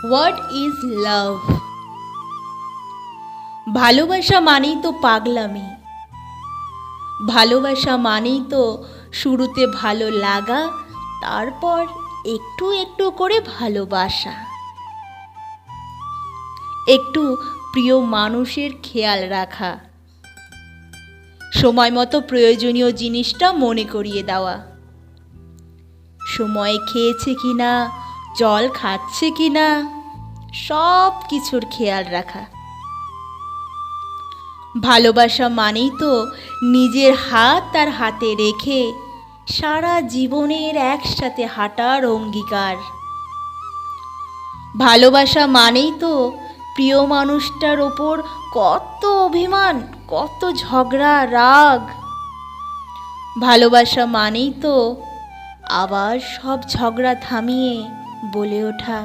What is love? ভালোবাসা মানেই তো পাগলামি, ভালোবাসা মানেই তো শুরুতে ভালো লাগা, তারপর একটু একটু করে ভালোবাসা। একটু প্রিয় মানুষের খেয়াল রাখা, সময় মতো প্রয়োজনীয় জিনিসটা মনে করিয়ে দেওয়া, সময়ে খেয়েছে কিনা, জল খাচ্ছে কিনা, সব কিছুর খেয়াল রাখা। ভালোবাসা মানেই তো নিজের হাত তার হাতে রেখে সারা জীবনের একসাথে হাঁটার অঙ্গীকার। ভালোবাসা মানেই তো প্রিয় মানুষটার ওপর কত অভিমান, কত ঝগড়া, রাগ। ভালোবাসা মানেই তো আবার সব ঝগড়া থামিয়ে বলে ওঠা,